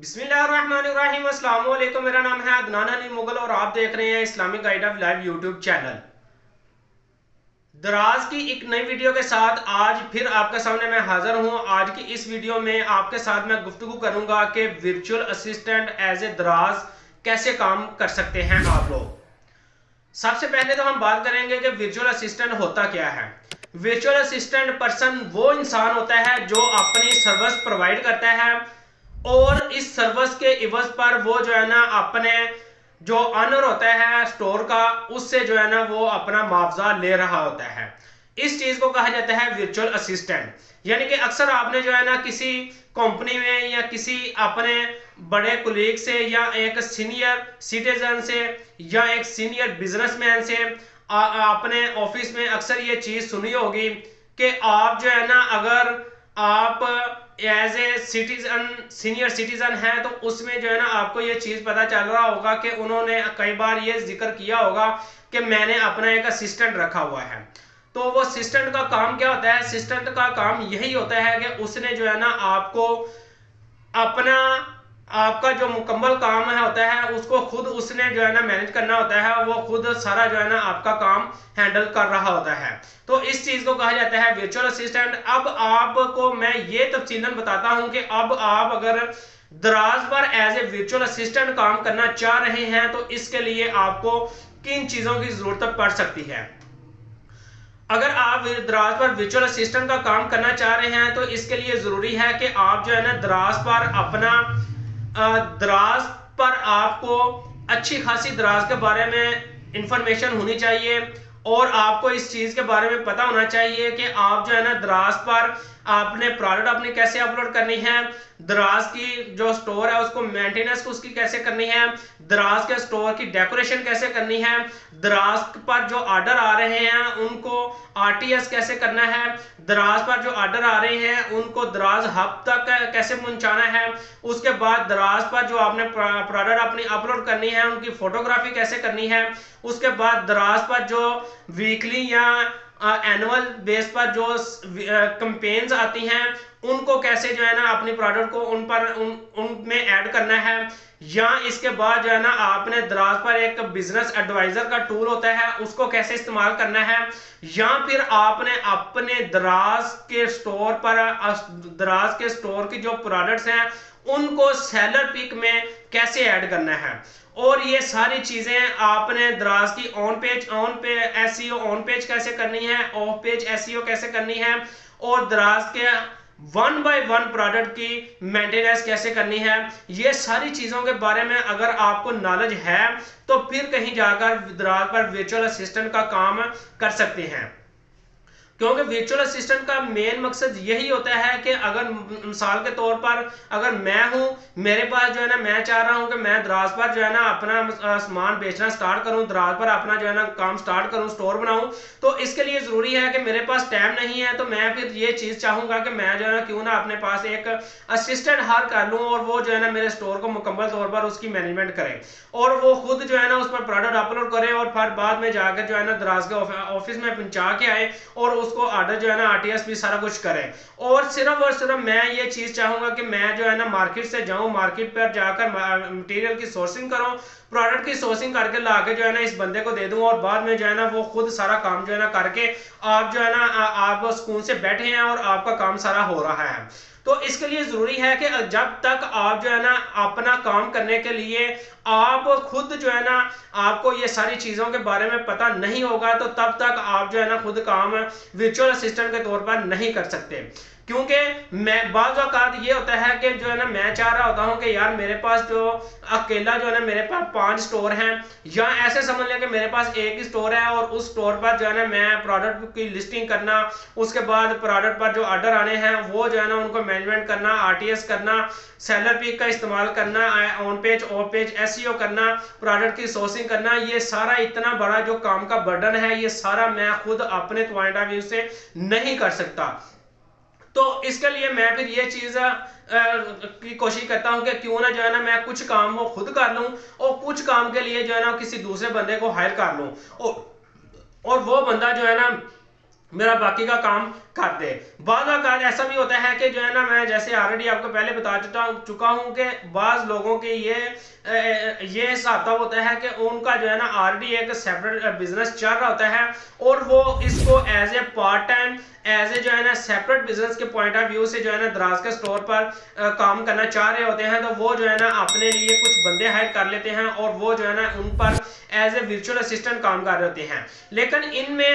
बिस्मिल्लाहिर्रहमानिर्रहीम। अस्सलाम वालेकुम। मेरा नाम है अदनान अली मुगल और आप देख रहे हैं Islamic guide of life YouTube channel. दराज की एक नई वीडियो के साथ आज फिर आपके सामने मैं हाजिर हूं। आज की इस वीडियो में आपके साथ मैं गुफ्तगू करूंगा कि वर्चुअल असिस्टेंट एज ए दराज कैसे काम कर सकते हैं आप लोग। सबसे पहले तो हम बात करेंगे कि वर्चुअल असिस्टेंट होता क्या है। वर्चुअल असिस्टेंट पर्सन वो इंसान होता है जो अपनी सर्विस प्रोवाइड करता है और इस सर्विस के इवज पर वो जो है ना अपने जो ऑनर होता है स्टोर का उससे जो है ना वो अपना मुआवजा ले रहा होता है। इस चीज को कहा जाता है वर्चुअल असिस्टेंट। यानी कि अक्सर आपने जो है ना किसी कंपनी में या किसी अपने बड़े कुलीग से या एक सीनियर सिटीजन से या एक सीनियर बिजनेसमैन से अपने ऑफिस में अक्सर ये चीज सुनी होगी कि आप जो है ना अगर आप as a citizen senior citizen है तो उसमें जो है ना आपको ये चीज पता चल रहा होगा कि उन्होंने कई बार ये जिक्र किया होगा कि मैंने अपना एक असिस्टेंट रखा हुआ है। तो वो असिस्टेंट का काम क्या होता है? असिस्टेंट का काम यही होता है कि उसने जो है ना आपको अपना आपका जो मुकम्मल काम है होता है उसको खुद उसने जो है ना मैनेज करना होता है। वो खुद सारा जो है ना आपका काम हैंडल कर रहा होता है। तो इस चीज को कहा जाता है वर्चुअल असिस्टेंट। अब आपको मैं ये तफसीलन बताता हूं कि अब आप अगर दराज पर एज ए वर्चुअल असिस्टेंट काम करना चाह रहे हैं तो इसके लिए आपको किन चीजों की जरूरत पड़ सकती है। अगर आप दराज पर वर्चुअल असिस्टेंट का काम करना चाह रहे हैं तो इसके लिए जरूरी है कि आप जो है ना दराज पर अपना दराज पर आपको अच्छी खासी दराज के बारे में इंफॉर्मेशन होनी चाहिए और आपको इस चीज के बारे में पता होना चाहिए कि आप जो है ना दराज पर आपने प्रोडक्ट अपनी कैसे अपलोड करनी है, दराज की जो स्टोर है उसको मेंटेनेंस उसकी कैसे करनी है, दराज के स्टोर की डेकोरेशन कैसे करनी है, दराज पर जो ऑर्डर आ रहे हैं उनको आरटीएस कैसे करना है, दराज पर जो ऑर्डर आ रहे हैं उनको दराज हब तक कैसे पहुंचाना है, उसके बाद दराज पर जो आपने प्रोडक्ट अपनी अपलोड करनी है उनकी फोटोग्राफी कैसे करनी है, उसके बाद दराज पर जो वीकली या एनुअल बेस पर जो कैंपेन्स आती हैं उनको कैसे जो है ना अपनी प्रोडक्ट को उनमें ऐड करना है। या इसके बाद जो है ना आपने दराज पर एक बिजनेस एडवाइजर का टूल होता है उसको कैसे इस्तेमाल करना है। या फिर आपने अपने दराज के स्टोर पर दराज के स्टोर की जो प्रोडक्ट्स हैं उनको सेलर पिक में कैसे ऐड करना है। और ये सारी चीजें आपने दराज की ऑन पे एसईओ ऑन पेज कैसे करनी है, ऑफ पेज एसईओ कैसे करनी है और दराज के 1 बाय 1 प्रोडक्ट की मेंटेनेंस कैसे करनी है। ये सारी चीजों के बारे में अगर आपको नॉलेज है तो फिर कहीं जाकर दराज पर वर्चुअल असिस्टेंट का काम कर सकते हैं। क्योंकि वर्चुअल असिस्टेंट का मेन मकसद यही होता है कि अगर मिसाल के तौर पर अगर मैं हूं, मेरे पास जो है ना मैं चाह रहा हूं कि मैं दराज पर जो है ना अपना सामान बेचना स्टार्ट करूं, दराज पर अपना जो है ना काम स्टार्ट करूं, स्टोर बनाऊं, तो इसके लिए जरूरी है कि मेरे पास टाइम नहीं है। तो मैं फिर ये चीज चाहूंगा कि मैं जो है ना क्यों ना अपने पास एक असिस्टेंट हायर कर लूं और वो जो है ना मेरे स्टोर को मुकम्मल तौर पर उसकी मैनेजमेंट करे और वो खुद जो है ना उस पर प्रोडक्ट अपलोड करे और फिर बाद में जाकर जो है ना दराज के ऑफिस में पहुंचा के आए और उसको ऑर्डर जो है ना आरटीएस भी सारा कुछ करें। और सिर्फ मैं ये चीज चाहूंगा कि मैं जो है ना मार्केट से जाऊं, मार्केट पर जाकर मटेरियल की सोर्सिंग करूं, प्रोडक्ट की सोर्सिंग करके लाके जो है ना इस बंदे को दे दूं और बाद में जो है ना वो खुद सारा काम जो है ना करके आप जो है ना आप सुकून से बैठे हैं और आपका काम सारा हो रहा है। तो इसके लिए जरूरी है कि जब तक आप जो है ना अपना काम करने के लिए आप खुद जो है ना आपको ये सारी चीजों के बारे में पता नहीं होगा तो तब तक आप जो है ना खुद काम वर्चुअल असिस्टेंट के तौर पर नहीं कर सकते। क्योंकि मैं बाज़ औक़ात ये होता है कि जो है ना मैं चाह रहा होता हूँ कि यार मेरे पास जो अकेला जो है ना मेरे पास 5 स्टोर हैं या ऐसे समझ लें कि मेरे पास एक ही स्टोर है और उस स्टोर पर जो है ना मैं प्रोडक्ट की लिस्टिंग करना, उसके बाद प्रोडक्ट पर जो ऑर्डर आने हैं वो जो है ना उनको मैनेजमेंट करना, आरटीएस करना, सेलर पिक का इस्तेमाल करना, on page of page SEO करना, प्रोडक्ट की सोर्सिंग करना, ये सारा इतना बड़ा जो काम का बर्डन है ये सारा मैं खुद अपने पॉइंट ऑफ व्यू से नहीं कर सकता। तो इसके लिए मैं फिर ये चीज की कोशिश करता हूं कि क्यों ना जो है ना मैं कुछ काम वो खुद कर लूं और कुछ काम के लिए जो है ना किसी दूसरे बंदे को हायर कर लूं और वो बंदा जो है ना मेरा बाकी का काम कर दे। बाद औक़ात ऐसा भी होता है कि जो है ना, मैं जैसे ऑलरेडी आपको पहले बता चुका हूँ कि बाज़ लोगों के ये हिसाब होता है कि उनका जो है ना ऑलरेडी एक सेपरेट बिजनेस चल रहा होता है और वो इसको as a part time, as a जो है ना सेपरेट बिजनेस के पॉइंट ऑफ व्यू से जो है ना दराज के स्टोर पर काम करना चाह रहे होते हैं। तो वो जो है ना अपने लिए कुछ बंदे हायर कर लेते हैं और वो जो है ना उन पर एज ए वर्चुअल असिस्टेंट काम कर रहे होते हैं। लेकिन इनमें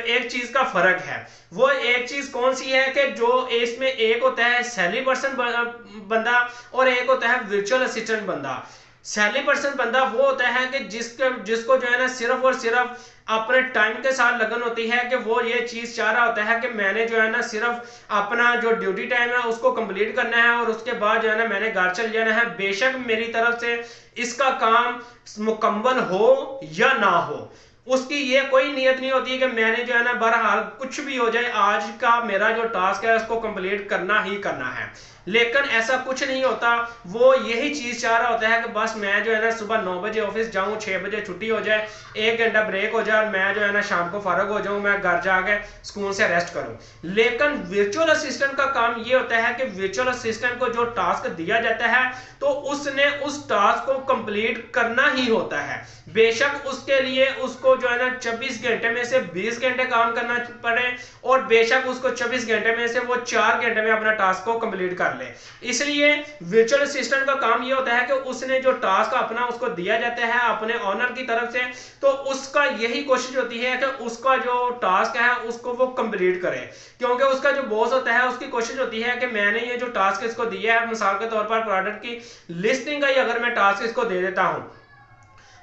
एक चीज का फर्क है। वो एक चीज कौन सी है कि जो इसमें एक होता है सैलरी पर्सन बंदा और एक होता है वर्चुअल असिस्टेंट बंदा। सैलरी पर्सन बंदा वो होता है कि जिसको जो है ना सिर्फ और सिर्फ अपने टाइम के साथ लगन होती है कि वो ये चीज चाह रहा होता है कि मैंने जो है ना सिर्फ अपना जो ड्यूटी टाइम है उसको कंप्लीट करना है और उसके बाद जो है ना मैंने घर चल जाना है, बेशक मेरी तरफ से इसका काम मुकम्मल हो या ना हो। उसकी ये कोई नियत नहीं होती है कि मैंने जो है ना बहरहाल कुछ भी हो जाए आज का मेरा जो टास्क है उसको कंप्लीट करना ही करना है। लेकिन ऐसा कुछ नहीं होता। वो यही चीज चाह रहा होता है कि बस मैं जो है ना सुबह 9 बजे ऑफिस जाऊं, 6 बजे छुट्टी हो जाए, 1 घंटा ब्रेक हो जाए और मैं जो है ना शाम को फारग हो जाऊं, मैं घर जाके सुकून से रेस्ट करूं। लेकिन वर्चुअल असिस्टेंट का काम ये होता है कि वर्चुअल असिस्टेंट को जो टास्क दिया जाता है तो उसने उस टास्क को कंप्लीट करना ही होता है। बेशक उसके लिए उसको जो है ना 24 घंटे में से 20 घंटे काम करना पड़े और बेशक उसको 24 घंटे में से वो 4 घंटे में अपना टास्क को कंप्लीट कर ले। इसलिए वर्चुअल असिस्टेंट का काम ये होता है कि उसने जो टास्क अपना उसको दिया जाता है अपने ऑनर की तरफ से, तो उसका यही कोशिश होती है कि उसका जो टास्क है उसको वो कंप्लीट करे। क्योंकि उसका जो बॉस होता है उसकी कोशिश होती है कि मैंने ये जो टास्क इसको दिया है, मिसाल के तौर पर प्रोडक्ट की लिस्टिंग का ही अगर मैं टास्क इसको दे देता हूं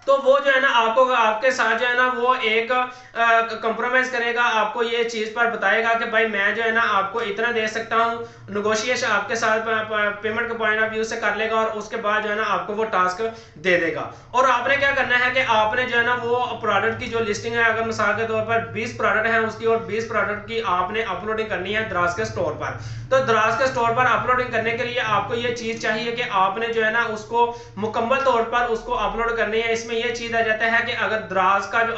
तो वो जो है ना आपके साथ जो है ना वो एक कंप्रोमाइज करेगा, आपको ये चीज पर बताएगा कि भाई मैं जो है ना आपको इतना दे सकता हूँ, नेगोशिएशन आपके साथ पेमेंट के पॉइंट ऑफ व्यू से कर लेगा और उसके बाद जो है ना आपको वो टास्क दे देगा। और आपने क्या करना है कि आपने जो है ना वो प्रोडक्ट की जो लिस्टिंग है, अगर मिसाल के तौर पर 20 प्रोडक्ट है उसकी और 20 प्रोडक्ट की आपने अपलोडिंग करनी है दराज के स्टोर पर। तो दराज के स्टोर पर अपलोडिंग करने के लिए आपको ये चीज चाहिए कि आपने जो है ना उसको मुकम्मल तौर पर उसको अपलोड करनी है। इसमें ये चीज आ जाता है कि अगर दराज का जो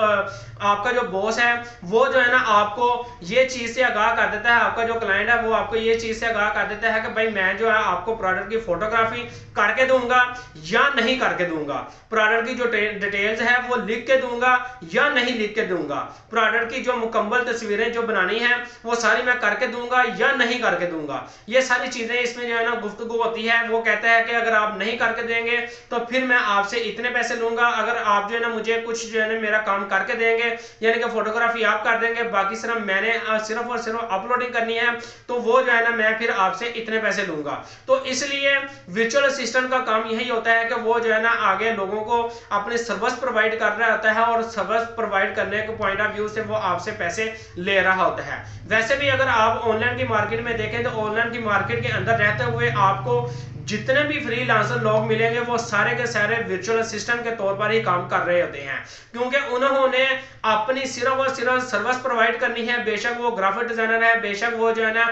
आपका जो बॉस है वो जो है ना आपको ये चीज से आगाह कर देता है, आपका जो क्लाइंट है वो आपको ये चीज से आगाह कर देता है कि भाई मैं जो है आपको प्रोडक्ट की फोटोग्राफी करके दूंगा या नहीं करके दूंगा, प्रोडक्ट की जो डिटेल्स है वो लिख के दूंगा या नहीं लिख के दूंगा, प्रोडक्ट की जो मुकम्मल तस्वीरें जो बनानी है वो सारी मैं करके दूंगा या नहीं करके दूंगा। ये सारी चीजें इसमें जो है ना गुफ्तगू होती है। वो कहता है कि अगर आप नहीं करके देंगे तो फिर मैं आपसे इतने पैसे लूंगा, अगर आप जो है ना मुझे कुछ जो है ना मेरा काम करके देंगे यानी कि फोटोग्राफी आप कर देंगे, बाकी सिर्फ मैंने सिर्फ और सिर्फ अपलोडिंग करनी है, तो वो जो है ना मैं फिर आपसे इतने पैसे लूंगा। तो इसलिए वर्चुअल असिस्टेंट का काम यही होता है कि वो जो है ना आगे लोगों को अपनी सर्विस प्रोवाइड कर रहा होता है और सर्विस प्रोवाइड करने के पॉइंट ऑफ व्यू से वो आपसे पैसे ले रहा होता है। वैसे भी अगर आप ऑनलाइन की मार्केट में देखें तो ऑनलाइन की मार्केट के अंदर रहते हुए आपको जितने भी फ्रीलांसर लोग मिलेंगे वो सारे के सारे वर्चुअल असिस्टेंट के तौर पर ही काम कर रहे होते हैं, क्योंकि उन्होंने अपनी सिर्फ और सिर्फ सर्विस प्रोवाइड करनी है। बेशक वो ग्राफिक डिजाइनर है, बेशक वो जो है ना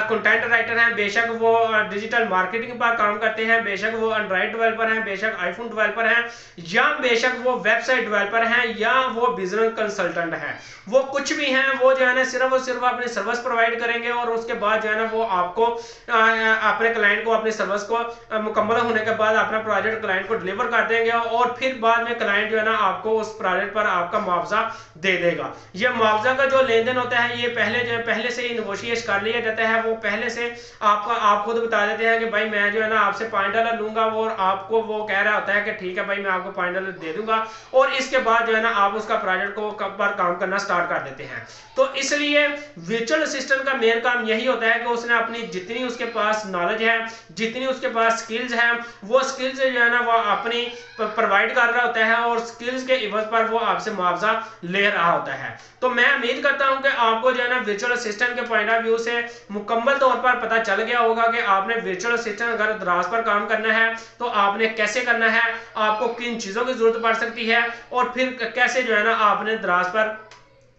कंटेंट राइटर है, बेशक वो डिजिटल मार्केटिंग पर काम करते हैं, बेशक वो एंड्रॉइड डेवलपर हैं, बेशक आईफोन डेवलपर हैं, या बेशक वो वेबसाइट डेवलपर हैं, या वो बिजनेस कंसल्टेंट हैं, वो कुछ भी हैं, वो जो है ना सिर्फ और सिर्फ अपनी सर्विस प्रोवाइड करेंगे और उसके बाद जो है ना वो आपको अपने क्लाइंट को अपनी सर्विस को मुकम्मल होने के बाद अपना प्रोजेक्ट क्लाइंट को डिलीवर कर देंगे और फिर बाद में क्लाइंट जो है ना आपको उस प्रोजेक्ट पर आपका मुआवजा दे देगा। ये मुआवजा का जो लेन देन होता है ये पहले से ही नेगोशिएट कर लिया जाता है। वो पहले से आप खुद बता देते हैं कि भाई मैं जो है ना आपसे $5 लूंगा और आपको वो कह रहा होता है कि ठीक है भाई मैं आपको $5 दे दूंगा और इसके बाद जो है ना आप उसका प्रोजेक्ट को पर काम करना स्टार्ट कर देते हैं। तो इसलिए वर्चुअल असिस्टेंट का मेन काम यही होता है कि उसने अपनी जितनी उसके पास नॉलेज है, जितनी उसके पास स्किल्स हैं, वो स्किल्स जो है ना वो अपनी प्रोवाइड कर रहा होता है और स्किल्स के इवज पर वो आपसे मुआवजा ले रहा होता है। तो मैं उम्मीद करता हूं कि आपको जो है ना वर्चुअल असिस्टेंट के पॉइंट ऑफ व्यू से मुकम्मल तौर पर पता चल गया होगा कि आपने वर्चुअल असिस्टेंट अगर दराज पर काम करना है तो आपने कैसे करना है, आपको किन चीजों की जरूरत पड़ सकती है और फिर कैसे जो है ना आपने दराज पर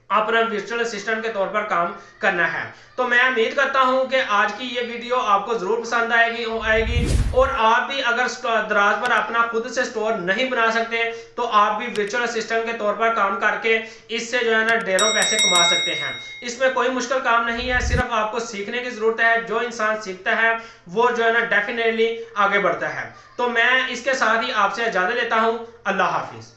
अपना वर्चुअल असिस्टेंट के तौर पर काम करना है। तो मैं उम्मीद करता हूं कि आज की ये वीडियो आपको जरूर पसंद आएगी और आप भी अगर दराज पर अपना खुद से स्टोर नहीं बना सकते तो आप भी वर्चुअल असिस्टेंट के तौर पर काम करके इससे जो है ना ढेरों पैसे कमा सकते हैं। इसमें कोई मुश्किल काम नहीं है, सिर्फ आपको सीखने की जरूरत है। जो इंसान सीखता है वो जो है ना डेफिनेटली आगे बढ़ता है। तो मैं इसके साथ ही आपसे इजाजत लेता हूं। अल्लाह हाफिज।